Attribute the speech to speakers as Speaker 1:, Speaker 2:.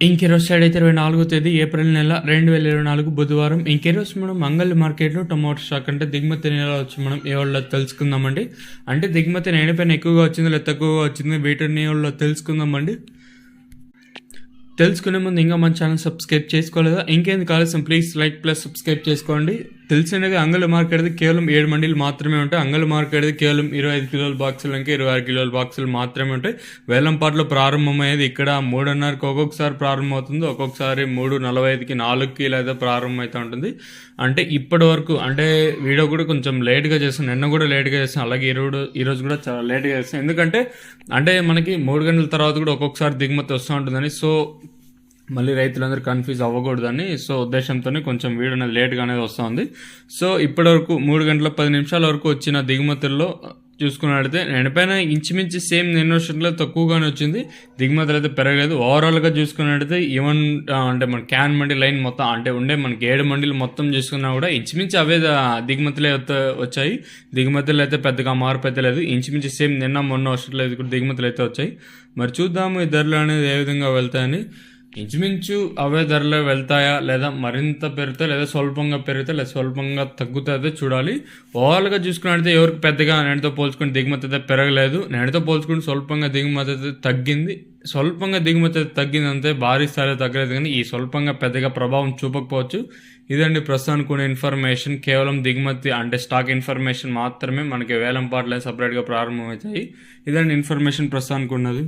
Speaker 1: ఇంకెరోజు side అయితే 24వ తేదీ April నెల 2024 బుధవారం. ఇంకెరోజు మనం మంగళ మార్కెట్లో టొమాటో స్టాక్ అంటే దిగుమతి నెల వచ్చి మనం ఏ వాళ్ళ తెలుసుకుందామండి. అంటే దిగుమతి నేనపైన ఎక్కువగా వచ్చింది లేదా తక్కువగా వచ్చింది వీటిని వాళ్ళ తెలుసుకుందామండి. తెలుసుకునే ముందు ఇంకా మన ఛానల్ సబ్స్క్రైబ్ చేసుకోలేదా? ఇంకేందుకు ఆలస్యం, ప్లీజ్ లైక్ ప్లస్ సబ్స్క్రైబ్ చేసుకోండి. తెలిసినగా అంగళ మార్కెట్ కేవలం 7 మండీలు మాత్రమే ఉంటాయి. అంగళ మార్కెట్ కేవలం 25 కిలోల బాక్సులు ఇంకా 26 కిలోల బాక్సులు మాత్రమే ఉంటాయి. వేలంపాట్లో ప్రారంభమయ్యేది ఇక్కడ 3:30కి ఒక్కొక్కసారి ప్రారంభమవుతుంది, ఒక్కొక్కసారి 3:45కి 4కి లేదా ప్రారంభం అయితే ఉంటుంది. అంటే ఇప్పటి వరకు అంటే వీడియో కూడా కొంచెం లేట్గా చేస్తాను, నిన్న కూడా లేట్గా చేస్తాను, అలాగే ఈరోజు కూడా చాలా లేట్గా చేస్తాను. ఎందుకంటే అంటే మనకి 3 గంటల తర్వాత కూడా ఒక్కొక్కసారి దిగుమతి వస్తూ ఉంటుందని, సో మళ్ళీ రైతులందరూ కన్ఫ్యూజ్ అవ్వకూడదని సో ఉద్దేశంతోనే కొంచెం వీడియో అనేది లేట్గా అనేది వస్తుంది. సో ఇప్పటివరకు 3 గంటల 10 నిమిషాల వరకు వచ్చిన దిగుమతుల్లో చూసుకున్నట్లయితే నేనపైన ఇంచుమించి సేమ్ ఇన్వెస్టర్లో తక్కువగానే వచ్చింది, దిగుమతులు అయితే పెరగలేదు. ఓవరాల్గా చూసుకున్నట్లయితే ఈవెన్ అంటే మన క్యాన్ మండీ లైన్ మొత్తం అంటే ఉండే మనకి 7 మండీలు మొత్తం చూసుకున్నా కూడా ఇంచుమించి అవే దిగుమతులే వచ్చాయి. దిగుమతులు అయితే పెద్దగా మార్పు అయితే లేదు, ఇంచుమించి సేమ్ నిన్న మొన్న వర్షంలో కూడా దిగుమతులు అయితే వచ్చాయి. మరి చూద్దాము ఈ ధరలు అనేది ఏ విధంగా వెళ్తాయని. ఇంచుమించు అవే ధరలు వెళ్తాయా లేదా మరింత పెరుగుతాయి లేదా స్వల్పంగా పెరుగుతాయి లేదా స్వల్పంగా తగ్గుతాయితే చూడాలి. ఓవరాల్గా చూసుకున్నట్లయితే ఎవరికి పెద్దగా నేటితో పోల్చుకుని దిగుమతి అయితే పెరగలేదు, నేటితో పోల్చుకుని స్వల్పంగా దిగుమతి అయితే తగ్గింది. స్వల్పంగా దిగుమతి అయితే తగ్గింది అంతే, భారీ స్థాయిలో తగ్గలేదు, కానీ ఈ స్వల్పంగా పెద్దగా ప్రభావం చూపకపోవచ్చు. ఇదండి ప్రస్తుతానికి ఉన్న ఇన్ఫర్మేషన్. కేవలం దిగుమతి అంటే స్టాక్ ఇన్ఫర్మేషన్ మాత్రమే మనకి వేలంపాట్లే సపరేట్గా ప్రారంభమవుతాయి. ఇదండి ఇన్ఫర్మేషన్ ప్రస్తుతానికి ఉన్నది.